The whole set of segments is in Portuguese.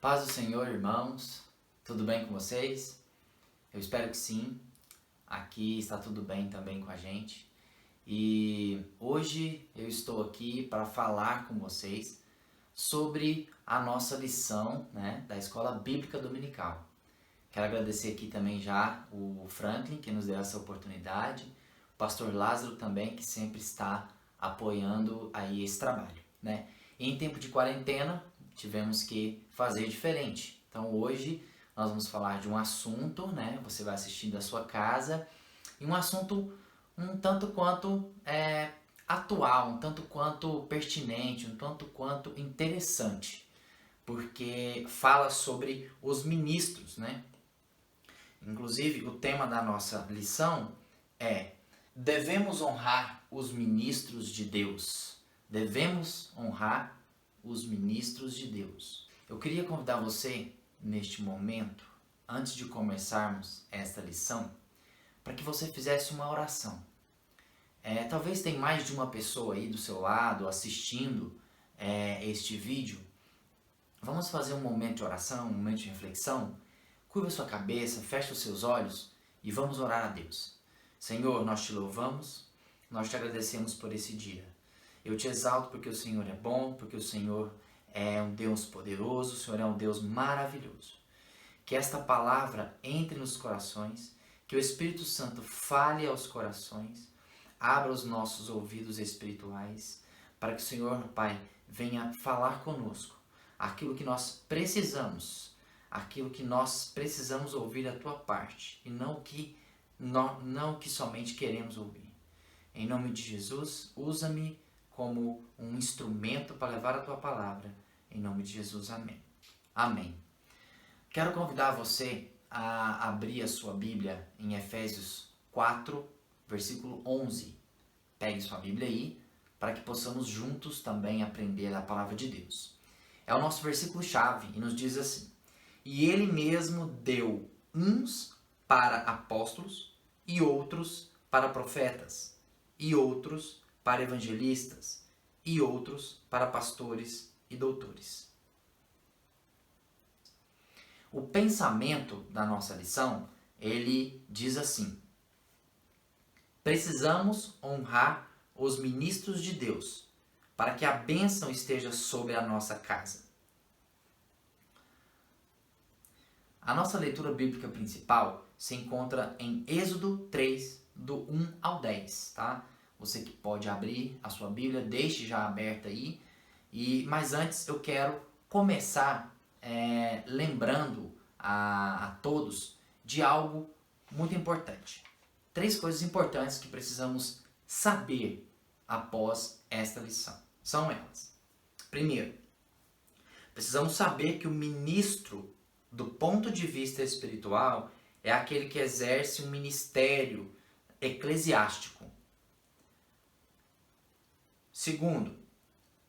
Paz do Senhor, irmãos. Tudo bem com vocês? Eu espero que sim. Aqui está tudo bem também com a gente. E hoje eu estou aqui para falar com vocês sobre a nossa lição, da Escola Bíblica Dominical. Quero agradecer aqui também já o Franklin, que nos deu essa oportunidade, o pastor Lázaro também, que sempre está apoiando aí esse trabalho, E em tempo de quarentena, tivemos que fazer diferente. Então hoje nós vamos falar de um assunto, Você vai assistir da sua casa, e um assunto um tanto quanto atual, um tanto quanto pertinente, um tanto quanto interessante, porque fala sobre os ministros, Inclusive, o tema da nossa lição é: devemos honrar os ministros de Deus. Devemos honrar os ministros de Deus. Eu queria convidar você, neste momento, antes de começarmos esta lição, para que você fizesse uma oração. Talvez tenha mais de uma pessoa aí do seu lado assistindo este vídeo. Vamos fazer um momento de oração, um momento de reflexão. Curva sua cabeça, feche os seus olhos e vamos orar a Deus. Senhor, nós te louvamos, nós te agradecemos por esse dia. Eu te exalto porque o Senhor é bom, porque o Senhor é um Deus poderoso, o Senhor é um Deus maravilhoso. Que esta palavra entre nos corações, que o Espírito Santo fale aos corações, abra os nossos ouvidos espirituais, para que o Senhor, Pai, venha falar conosco aquilo que nós precisamos ouvir da tua parte, e não o que somente queremos ouvir. Em nome de Jesus, usa-me como um instrumento para levar a tua palavra. Em nome de Jesus, amém. Amém. Quero convidar você a abrir a sua Bíblia em Efésios 4, versículo 11. Pegue sua Bíblia aí, para que possamos juntos também aprender a palavra de Deus. É o nosso versículo-chave e nos diz assim: e ele mesmo deu uns para apóstolos, e outros para profetas, e outros para evangelistas, e outros para pastores e doutores. O pensamento da nossa lição, ele diz assim: precisamos honrar os ministros de Deus, para que a bênção esteja sobre a nossa casa. A nossa leitura bíblica principal se encontra em Êxodo 3, do 1 ao 10, tá? Você que pode abrir a sua Bíblia, deixe já aberta aí. Mas antes eu quero começar lembrando a todos de algo muito importante. 3 coisas importantes que precisamos saber após esta lição. São elas. Primeiro, precisamos saber que o ministro, do ponto de vista espiritual, é aquele que exerce um ministério eclesiástico. Segundo,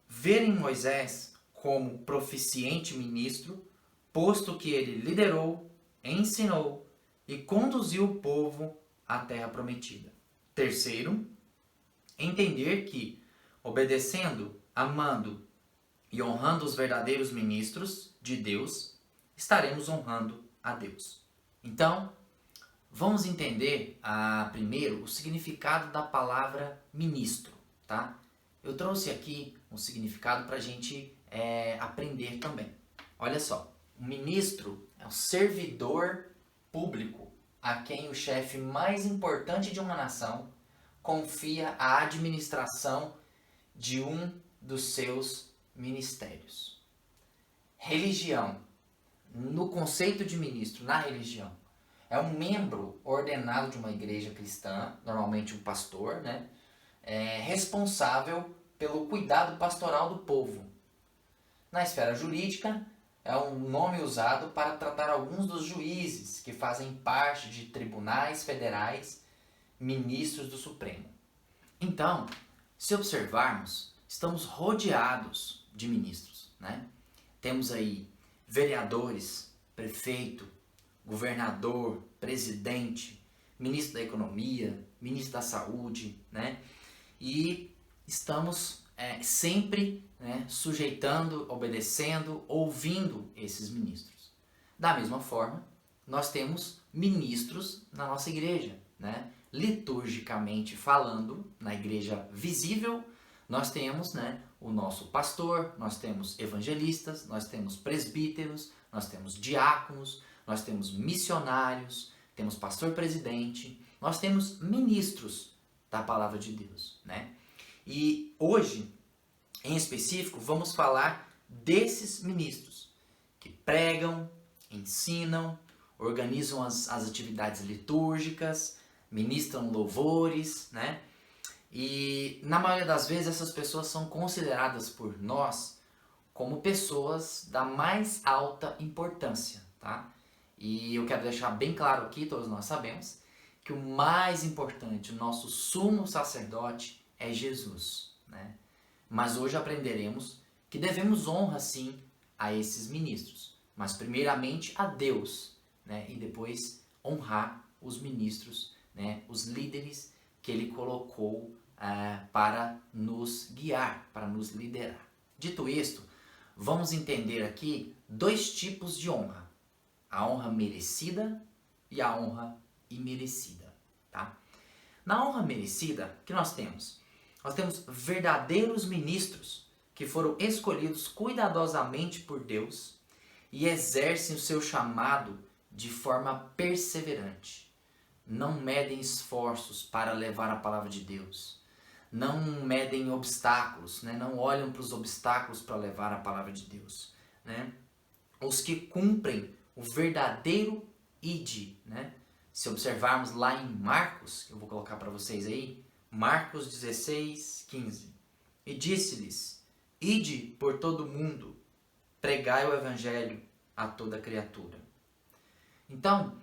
ver em Moisés como proficiente ministro, posto que ele liderou, ensinou e conduziu o povo à terra prometida. Terceiro, entender que, obedecendo, amando e honrando os verdadeiros ministros de Deus, estaremos honrando a Deus. Então, vamos entender primeiro o significado da palavra ministro, tá? Eu trouxe aqui um significado para a gente aprender também. Olha só, o ministro é o servidor público a quem o chefe mais importante de uma nação confia a administração de um dos seus ministérios. Religião. No conceito de ministro, na religião, é um membro ordenado de uma igreja cristã, normalmente um pastor, responsável pelo cuidado pastoral do povo. Na esfera jurídica, é um nome usado para tratar alguns dos juízes que fazem parte de tribunais federais, ministros do Supremo. Então, se observarmos, estamos rodeados de ministros, Temos aí vereadores, prefeito, governador, presidente, ministro da economia, ministro da saúde, E estamos sempre, né, sujeitando, obedecendo, ouvindo esses ministros. Da mesma forma, nós temos ministros na nossa igreja, né? Liturgicamente falando, na igreja visível, nós temos, né, o nosso pastor, nós temos evangelistas, nós temos presbíteros, nós temos diáconos, nós temos missionários, temos pastor-presidente, nós temos ministros da palavra de Deus, né? E hoje, em específico, vamos falar desses ministros que pregam, ensinam, organizam as atividades litúrgicas, ministram louvores, né? E na maioria das vezes essas pessoas são consideradas por nós como pessoas da mais alta importância, tá? E eu quero deixar bem claro aqui, todos nós sabemos, que o mais importante, o nosso sumo sacerdote é Jesus, né? Mas hoje aprenderemos que devemos honra sim a esses ministros, mas primeiramente a Deus, né? E depois honrar os ministros, né? Os líderes que Ele colocou para nos guiar, para nos liderar. Dito isto, vamos entender aqui dois tipos de honra: a honra merecida e a honra imerecida, tá? Na honra merecida, o que nós temos? Nós temos verdadeiros ministros que foram escolhidos cuidadosamente por Deus e exercem o seu chamado de forma perseverante. Não medem esforços para levar a palavra de Deus. Não medem obstáculos, né? Não olham para os obstáculos para levar a palavra de Deus, né? Os que cumprem o verdadeiro ide, né? Se observarmos lá em Marcos, eu vou colocar para vocês aí, Marcos 16, 15. E disse-lhes: ide por todo o mundo, pregai o evangelho a toda criatura. Então,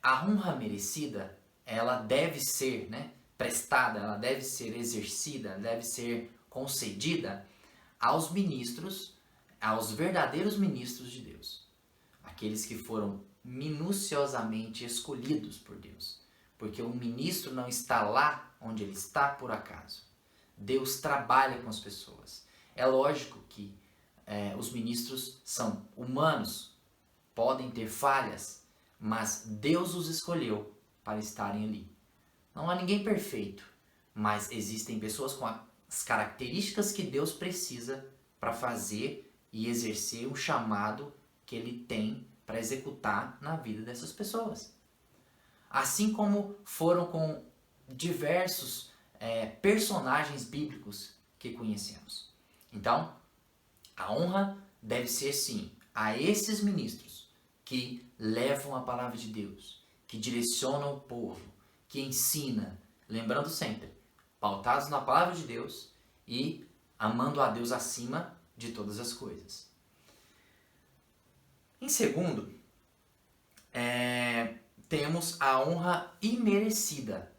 a honra merecida, ela deve ser, né, prestada, ela deve ser exercida, deve ser concedida aos ministros, aos verdadeiros ministros de Deus. Aqueles que foram minuciosamente escolhidos por Deus. Porque o ministro não está lá onde ele está por acaso. Deus trabalha com as pessoas. É lógico que os ministros são humanos, podem ter falhas, mas Deus os escolheu para estarem ali. Não há ninguém perfeito, mas existem pessoas com as características que Deus precisa para fazer e exercer o chamado que Ele tem para executar na vida dessas pessoas. Assim como foram com diversos personagens bíblicos que conhecemos. Então, a honra deve ser sim a esses ministros que levam a palavra de Deus, que direcionam o povo, que ensina, lembrando sempre, pautados na palavra de Deus e amando a Deus acima de todas as coisas. Em segundo, temos a honra imerecida.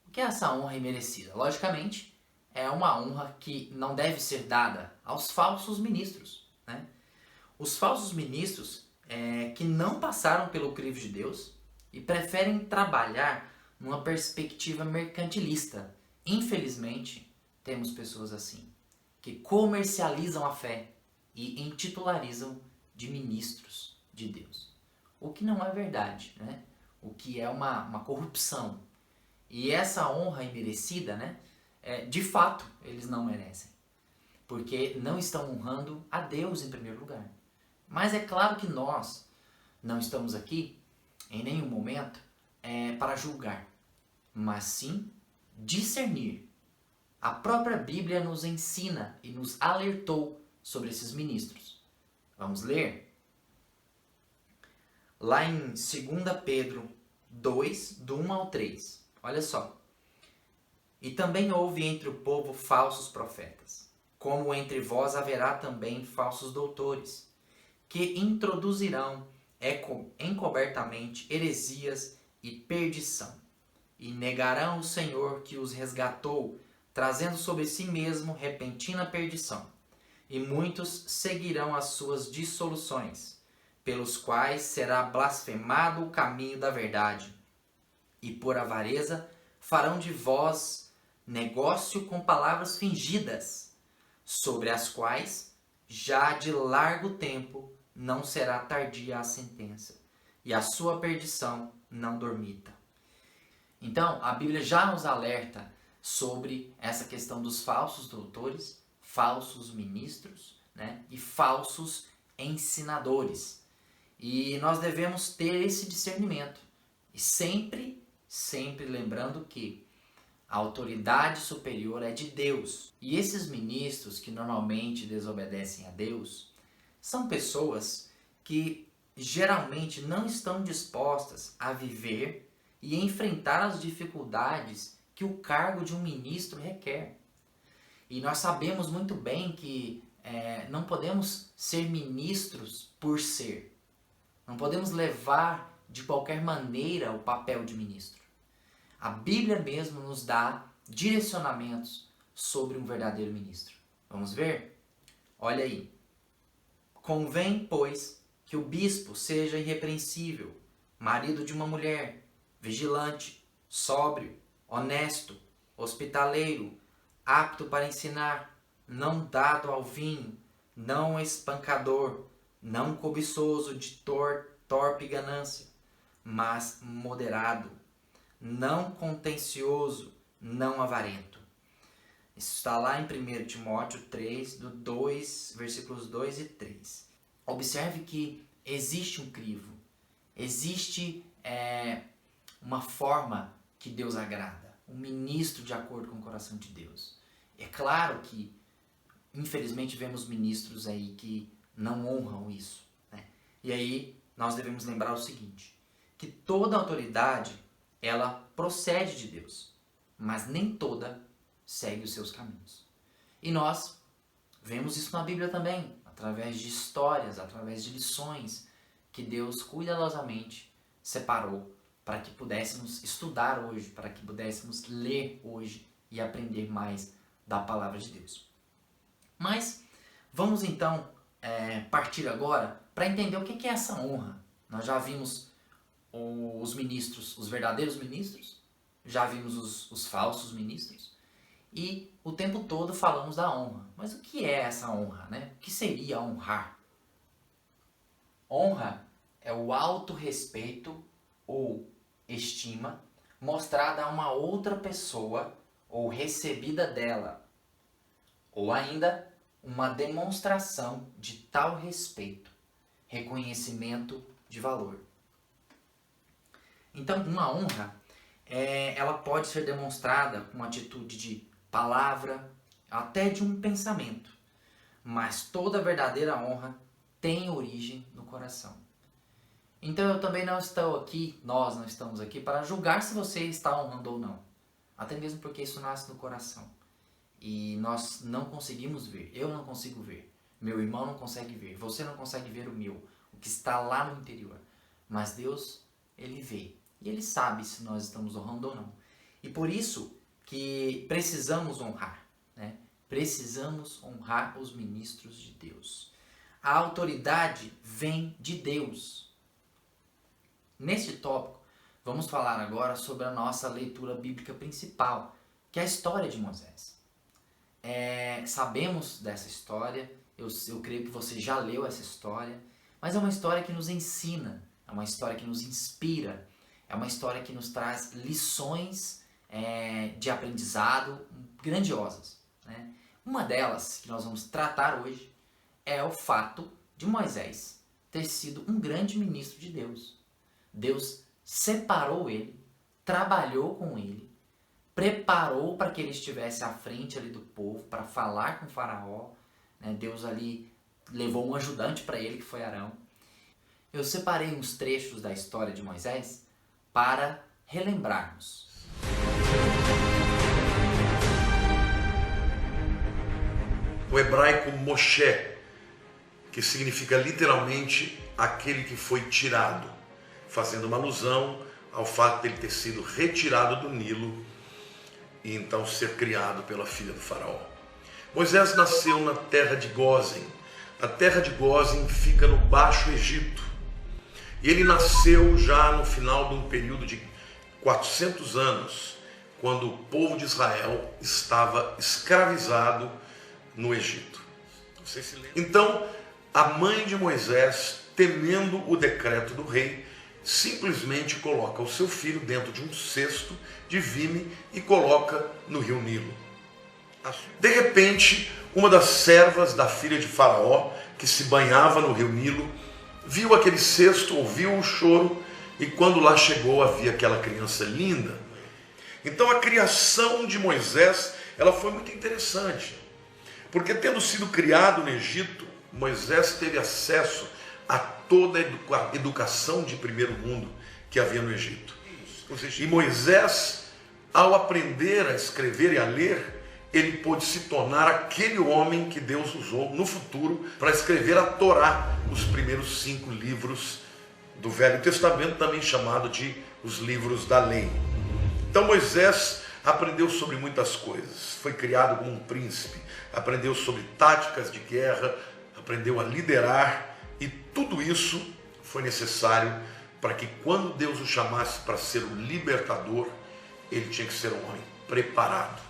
O que é essa honra imerecida? Logicamente, é uma honra que não deve ser dada aos falsos ministros, né? Os falsos ministros que não passaram pelo crivo de Deus e preferem trabalhar numa perspectiva mercantilista. Infelizmente, temos pessoas assim, que comercializam a fé e intitularizam de ministros de Deus. O que não é verdade, né? O que é uma corrupção. E essa honra imerecida, né? De fato, eles não merecem. Porque não estão honrando a Deus em primeiro lugar. Mas é claro que nós não estamos aqui, em nenhum momento, para julgar. Mas sim discernir. A própria Bíblia nos ensina e nos alertou sobre esses ministros. Vamos ler? Lá em 2 Pedro 2, do 1 ao 3. Olha só. E também houve entre o povo falsos profetas, como entre vós haverá também falsos doutores, que introduzirão encobertamente heresias e perdição, e negarão o Senhor que os resgatou, trazendo sobre si mesmo repentina perdição. E muitos seguirão as suas dissoluções, pelos quais será blasfemado o caminho da verdade. E por avareza farão de vós negócio com palavras fingidas, sobre as quais já de largo tempo não será tardia a sentença, e a sua perdição não dormita. Então, a Bíblia já nos alerta sobre essa questão dos falsos doutores, falsos ministros, né, e falsos ensinadores. E nós devemos ter esse discernimento. E sempre lembrando que a autoridade superior é de Deus. E esses ministros que normalmente desobedecem a Deus são pessoas que geralmente não estão dispostas a viver e enfrentar as dificuldades que o cargo de um ministro requer. E nós sabemos muito bem que não podemos ser ministros por ser. Não podemos levar de qualquer maneira o papel de ministro. A Bíblia mesmo nos dá direcionamentos sobre um verdadeiro ministro. Vamos ver? Olha aí. Convém, pois, que o bispo seja irrepreensível, marido de uma mulher, vigilante, sóbrio, honesto, hospitaleiro, apto para ensinar, não dado ao vinho, não espancador, não cobiçoso de torpe ganância, mas moderado, não contencioso, não avarento. Isso está lá em 1 Timóteo 3, versículos 2 e 3. Observe que existe um crivo, existe uma forma que Deus agrada, um ministro de acordo com o coração de Deus. É claro que, infelizmente, vemos ministros aí que não honram isso, né? E aí nós devemos lembrar o seguinte, que toda autoridade, ela procede de Deus, mas nem toda segue os seus caminhos. E nós vemos isso na Bíblia também, através de histórias, através de lições que Deus cuidadosamente separou para que pudéssemos estudar hoje, para que pudéssemos ler hoje e aprender mais da palavra de Deus. Mas vamos então partir agora para entender o que é essa honra. Nós já vimos os ministros, os verdadeiros ministros, já vimos os falsos ministros e o tempo todo falamos da honra. Mas o que é essa honra, né? O que seria honrar? Honra é o autorrespeito ou estima mostrada a uma outra pessoa ou recebida dela, ou ainda uma demonstração de tal respeito, reconhecimento de valor. Então, uma honra, ela pode ser demonstrada com atitude de palavra, até de um pensamento. Mas toda verdadeira honra tem origem no coração. Então eu também não estou aqui, nós não estamos aqui para julgar se você está honrando ou não. Até mesmo porque isso nasce no coração. E nós não conseguimos ver, eu não consigo ver, meu irmão não consegue ver, você não consegue ver o meu, o que está lá no interior. Mas Deus, Ele vê e Ele sabe se nós estamos honrando ou não. E por isso que precisamos honrar, né? Precisamos honrar os ministros de Deus. A autoridade vem de Deus. Neste tópico, vamos falar agora sobre a nossa leitura bíblica principal, que é a história de Moisés. Sabemos dessa história, eu creio que você já leu essa história, mas é uma história que nos ensina, é uma história que nos inspira, é uma história que nos traz lições de aprendizado grandiosas, né? Uma delas que nós vamos tratar hoje é o fato de Moisés ter sido um grande ministro de Deus. Deus separou ele, trabalhou com ele, preparou para que ele estivesse à frente ali do povo, para falar com o faraó, né? Deus ali levou um ajudante para ele, que foi Arão. Eu separei uns trechos da história de Moisés para relembrarmos. O hebraico Moshe, que significa literalmente aquele que foi tirado, fazendo uma alusão ao fato de ele ter sido retirado do Nilo e então ser criado pela filha do faraó. Moisés nasceu na terra de Gósen. A terra de Gósen fica no Baixo Egito. E ele nasceu já no final de um período de 400 anos, quando o povo de Israel estava escravizado no Egito. Então, a mãe de Moisés, temendo o decreto do rei, simplesmente coloca o seu filho dentro de um cesto de vime e coloca no rio Nilo. De repente, uma das servas da filha de Faraó, que se banhava no rio Nilo, viu aquele cesto, ouviu o choro, e quando lá chegou havia aquela criança linda. Então a criação de Moisés, ela foi muito interessante, porque tendo sido criado no Egito, Moisés teve acesso a toda a educação de primeiro mundo que havia no Egito. E Moisés, ao aprender a escrever e a ler, ele pôde se tornar aquele homem que Deus usou no futuro para escrever a Torá, os primeiros 5 livros do Velho Testamento, também chamado de os livros da lei. Então Moisés aprendeu sobre muitas coisas, foi criado como um príncipe, aprendeu sobre táticas de guerra, aprendeu a liderar, e tudo isso foi necessário para que quando Deus o chamasse para ser o libertador, ele tinha que ser um homem preparado.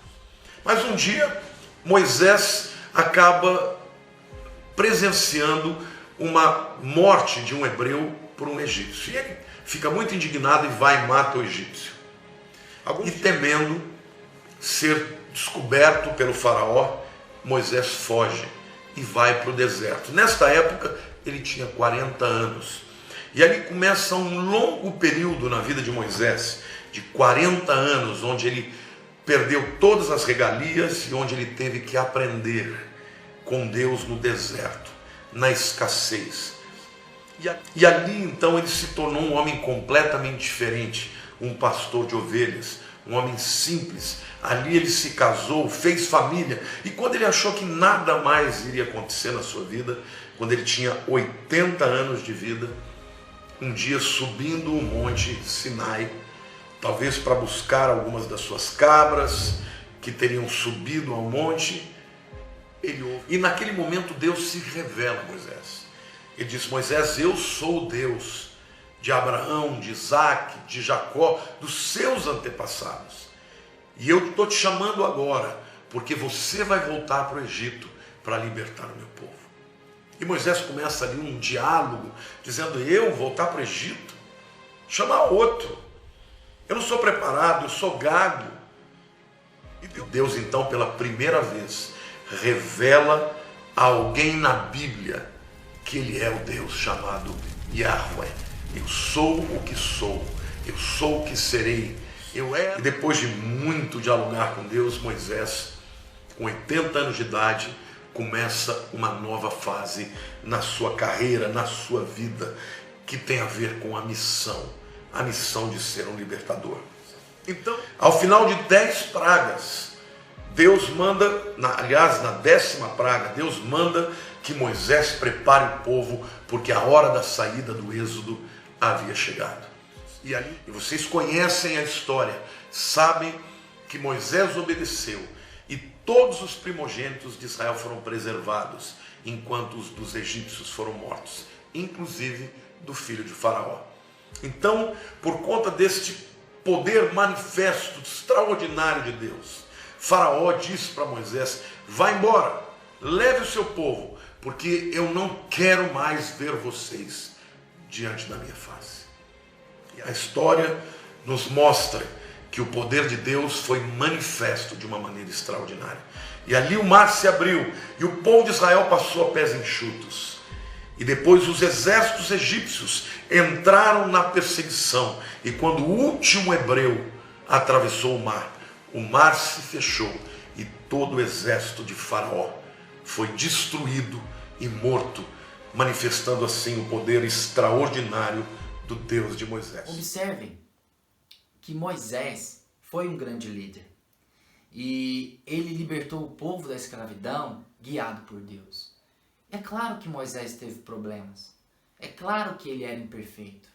Mas um dia, Moisés acaba presenciando uma morte de um hebreu por um egípcio. E ele fica muito indignado e vai e mata o egípcio. E temendo ser descoberto pelo faraó, Moisés foge e vai para o deserto. Nesta época, ele tinha 40 anos. E ali começa um longo período na vida de Moisés, de 40 anos, onde ele perdeu todas as regalias e onde ele teve que aprender com Deus no deserto, na escassez. E ali então ele se tornou um homem completamente diferente, um pastor de ovelhas, um homem simples. Ali ele se casou, fez família, e quando ele achou que nada mais iria acontecer na sua vida, quando ele tinha 80 anos de vida, um dia subindo o monte Sinai, talvez para buscar algumas das suas cabras que teriam subido ao monte, ele ouve. E naquele momento Deus se revela a Moisés. Ele diz: Moisés, eu sou o Deus de Abraão, de Isaac, de Jacó, dos seus antepassados. E eu estou te chamando agora, porque você vai voltar para o Egito para libertar o meu povo. E Moisés começa ali um diálogo, dizendo: eu voltar para o Egito? Chamar outro. Eu não sou preparado, eu sou gago. E Deus então, pela primeira vez, revela a alguém na Bíblia que ele é o Deus chamado Yahweh. Eu sou o que sou, eu sou o que serei. E depois de muito dialogar com Deus, Moisés, com 80 anos de idade, começa uma nova fase na sua carreira, na sua vida, que tem a ver com a missão de ser um libertador. Então, ao final de 10 pragas, Deus manda, na 10ª praga, Deus manda que Moisés prepare o povo, porque a hora da saída do êxodo havia chegado. E vocês conhecem a história, sabem que Moisés obedeceu e todos os primogênitos de Israel foram preservados, enquanto os dos egípcios foram mortos, inclusive do filho de Faraó. Então, por conta deste poder manifesto, extraordinário de Deus, Faraó disse para Moisés: vai embora, leve o seu povo, porque eu não quero mais ver vocês diante da minha face. E a história nos mostra que o poder de Deus foi manifesto de uma maneira extraordinária. E ali o mar se abriu e o povo de Israel passou a pés enxutos. E depois os exércitos egípcios entraram na perseguição. E quando o último hebreu atravessou o mar se fechou e todo o exército de Faraó foi destruído e morto, manifestando assim o poder extraordinário do Deus de Moisés. Observem que Moisés foi um grande líder e ele libertou o povo da escravidão guiado por Deus. É claro que Moisés teve problemas, é claro que ele era imperfeito,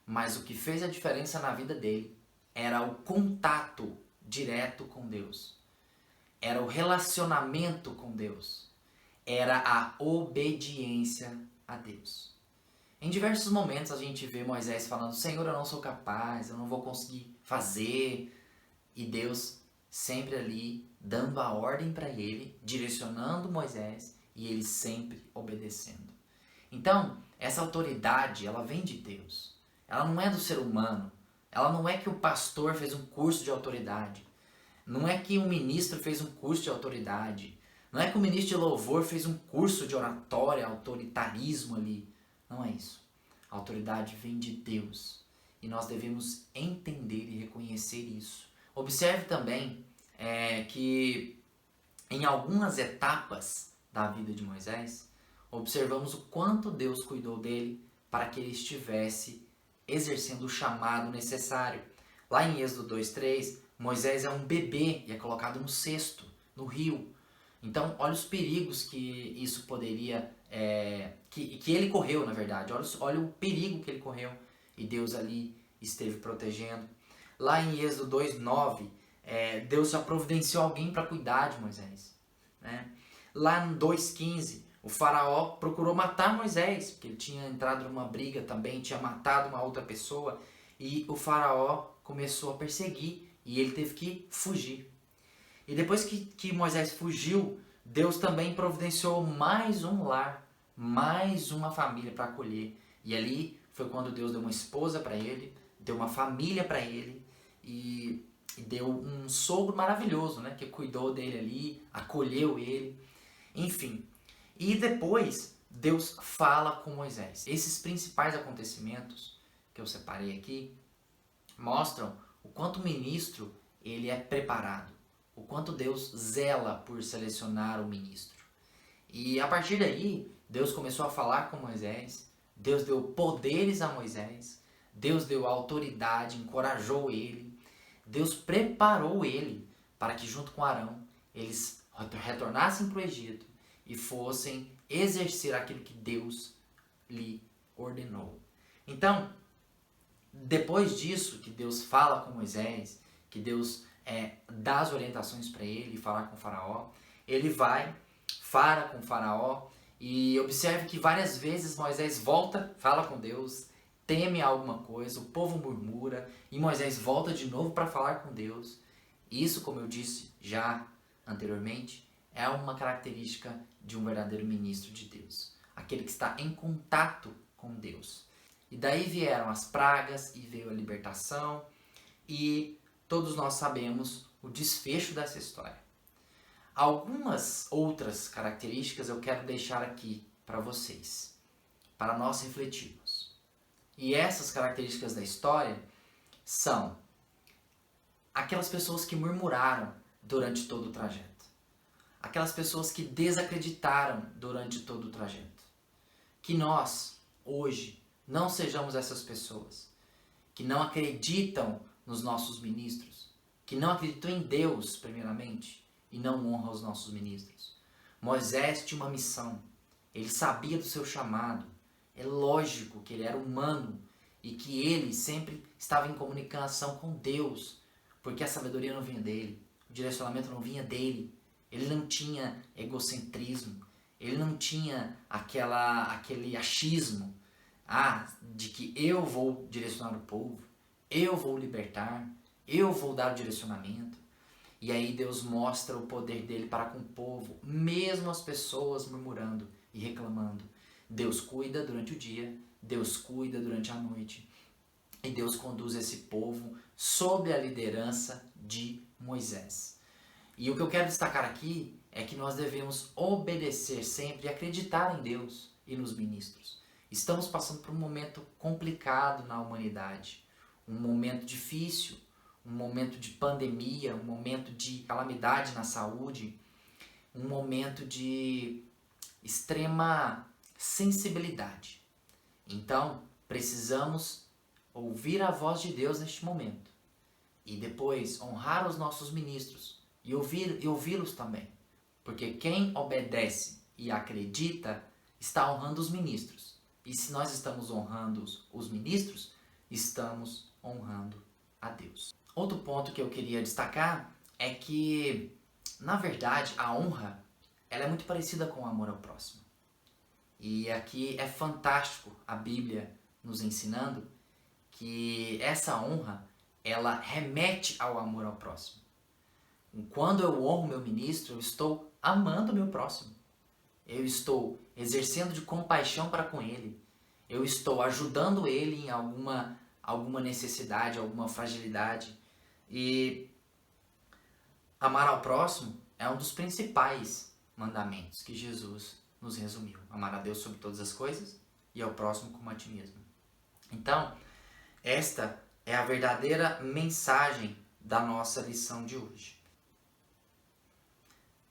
mas o que fez a diferença na vida dele era o contato direto com Deus, era o relacionamento com Deus, era a obediência a Deus. Em diversos momentos a gente vê Moisés falando: Senhor, eu não sou capaz, eu não vou conseguir fazer. E Deus sempre ali dando a ordem para ele, direcionando Moisés e ele sempre obedecendo. Então, essa autoridade, ela vem de Deus. Ela não é do ser humano. Ela não é que o pastor fez um curso de autoridade. Não é que o ministro fez um curso de autoridade. Não é que o ministro de louvor fez um curso de oratória, autoritarismo ali. Não é isso. A autoridade vem de Deus. E nós devemos entender e reconhecer isso. Observe também que em algumas etapas da vida de Moisés, observamos o quanto Deus cuidou dele para que ele estivesse exercendo o chamado necessário. Lá em Êxodo 2:3, Moisés é um bebê e é colocado no cesto, no rio. Então, olha os perigos que isso poderia... que ele correu, na verdade. Olha o perigo que ele correu. E Deus ali esteve protegendo. Lá em Êxodo 2:9, Deus já providenciou alguém para cuidar de Moisés. Né? Lá em 2:15, o faraó procurou matar Moisés, porque ele tinha entrado numa briga também, tinha matado uma outra pessoa. E o faraó começou a perseguir e ele teve que fugir. E depois que Moisés fugiu, Deus também providenciou mais um lar, mais uma família para acolher. E ali foi quando Deus deu uma esposa para ele, deu uma família para ele e deu um sogro maravilhoso, né, que cuidou dele ali, acolheu ele, enfim. E depois Deus fala com Moisés. Esses principais acontecimentos que eu separei aqui mostram o quanto o ministro ele é preparado, o quanto Deus zela por selecionar o ministro. E a partir daí, Deus começou a falar com Moisés, Deus deu poderes a Moisés, Deus deu autoridade, encorajou ele, Deus preparou ele para que junto com Arão eles retornassem para o Egito e fossem exercer aquilo que Deus lhe ordenou. Então, depois disso, que Deus fala com Moisés, que Deus dá as orientações para ele falar com o faraó, ele vai, fala com o faraó e observe que várias vezes Moisés volta, fala com Deus, teme alguma coisa, o povo murmura e Moisés volta de novo para falar com Deus. Isso, como eu disse já anteriormente, é uma característica de um verdadeiro ministro de Deus, aquele que está em contato com Deus. E daí vieram as pragas e veio a libertação e todos nós sabemos o desfecho dessa história. Algumas outras características eu quero deixar aqui para vocês, para nós refletirmos. E essas características da história são aquelas pessoas que murmuraram durante todo o trajeto. Aquelas pessoas que desacreditaram durante todo o trajeto. Que nós, hoje, não sejamos essas pessoas que não acreditam nos nossos ministros, que não acreditam em Deus, primeiramente, e não honram os nossos ministros. Moisés tinha uma missão, ele sabia do seu chamado, é lógico que ele era humano e que ele sempre estava em comunicação com Deus, porque a sabedoria não vinha dele, o direcionamento não vinha dele, ele não tinha egocentrismo, ele não tinha aquele achismo de que eu vou direcionar o povo, eu vou libertar, eu vou dar o direcionamento. E aí Deus mostra o poder dele para com o povo, mesmo as pessoas murmurando e reclamando. Deus cuida durante o dia, Deus cuida durante a noite. E Deus conduz esse povo sob a liderança de Moisés. E o que eu quero destacar aqui é que nós devemos obedecer sempre e acreditar em Deus e nos ministros. Estamos passando por um momento complicado na humanidade, um momento difícil, um momento de pandemia, um momento de calamidade na saúde, um momento de extrema sensibilidade. Então, precisamos ouvir a voz de Deus neste momento e depois honrar os nossos ministros e ouvi-los também, porque quem obedece e acredita está honrando os ministros. E se nós estamos honrando os ministros, estamos honrando a Deus. Outro ponto que eu queria destacar é que, na verdade, a honra ela é muito parecida com o amor ao próximo. E aqui é fantástico a Bíblia nos ensinando que essa honra ela remete ao amor ao próximo. Quando eu honro meu ministro, eu estou amando o meu próximo. Eu estou exercendo de compaixão para com ele. Eu estou ajudando ele em alguma necessidade, alguma fragilidade. E amar ao próximo é um dos principais mandamentos que Jesus nos resumiu. Amar a Deus sobre todas as coisas e ao próximo como a ti mesmo. Então, esta é a verdadeira mensagem da nossa lição de hoje.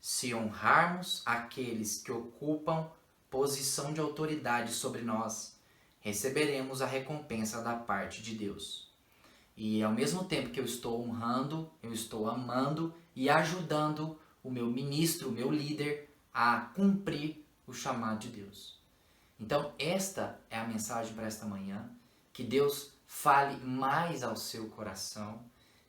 Se honrarmos aqueles que ocupam posição de autoridade sobre nós, receberemos a recompensa da parte de Deus. E ao mesmo tempo que eu estou honrando, eu estou amando e ajudando o meu ministro, o meu líder, a cumprir o chamado de Deus. Então, esta é a mensagem para esta manhã. Que Deus fale mais ao seu coração.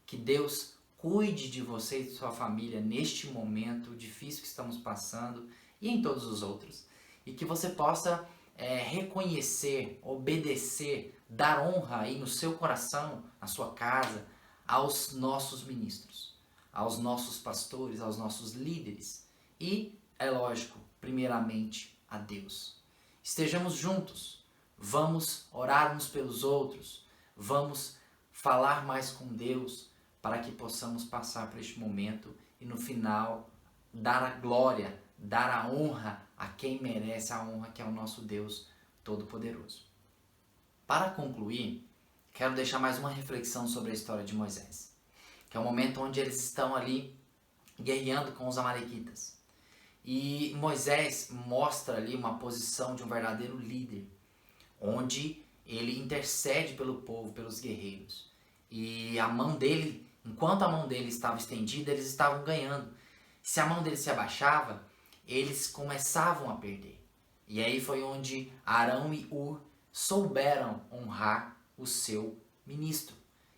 Que Deus cuide de você e de sua família neste momento difícil que estamos passando e em todos os outros. E que você possa reconhecer, obedecer, dar honra aí no seu coração, na sua casa, aos nossos ministros, aos nossos pastores, aos nossos líderes e, é lógico, primeiramente a Deus. Estejamos juntos, vamos orar uns pelos outros, vamos falar mais com Deus para que possamos passar por este momento e no final dar a glória, dar a honra a quem merece a honra, que é o nosso Deus Todo-Poderoso. Para concluir, quero deixar mais uma reflexão sobre a história de Moisés, que é o momento onde eles estão ali guerreando com os amalequitas. E Moisés mostra ali uma posição de um verdadeiro líder, onde ele intercede pelo povo, pelos guerreiros. E a mão dele, enquanto a mão dele estava estendida, eles estavam ganhando. Se a mão dele se abaixava, eles começavam a perder. E aí foi onde Arão e Hur souberam honrar o seu ministro.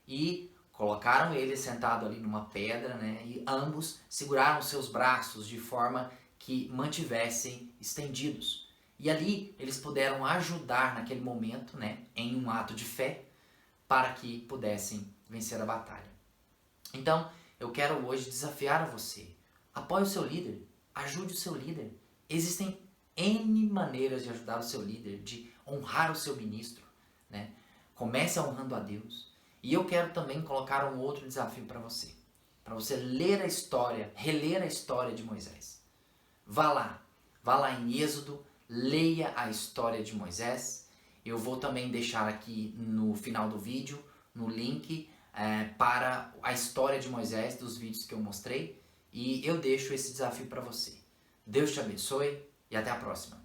E colocaram ele sentado ali numa pedra, né? E ambos seguraram seus braços de forma que mantivessem estendidos. E ali eles puderam ajudar naquele momento, né? Em um ato de fé, para que pudessem vencer a batalha. Então, eu quero hoje desafiar você. Apoie o seu líder, ajude o seu líder. Existem N maneiras de ajudar o seu líder, de honrar o seu ministro, né? Comece honrando a Deus. E eu quero também colocar um outro desafio para você ler a história, reler a história de Moisés. Vá lá em Êxodo, leia a história de Moisés. Eu vou também deixar aqui no final do vídeo, no link, para a história de Moisés, dos vídeos que eu mostrei. E eu deixo esse desafio para você. Deus te abençoe e até a próxima.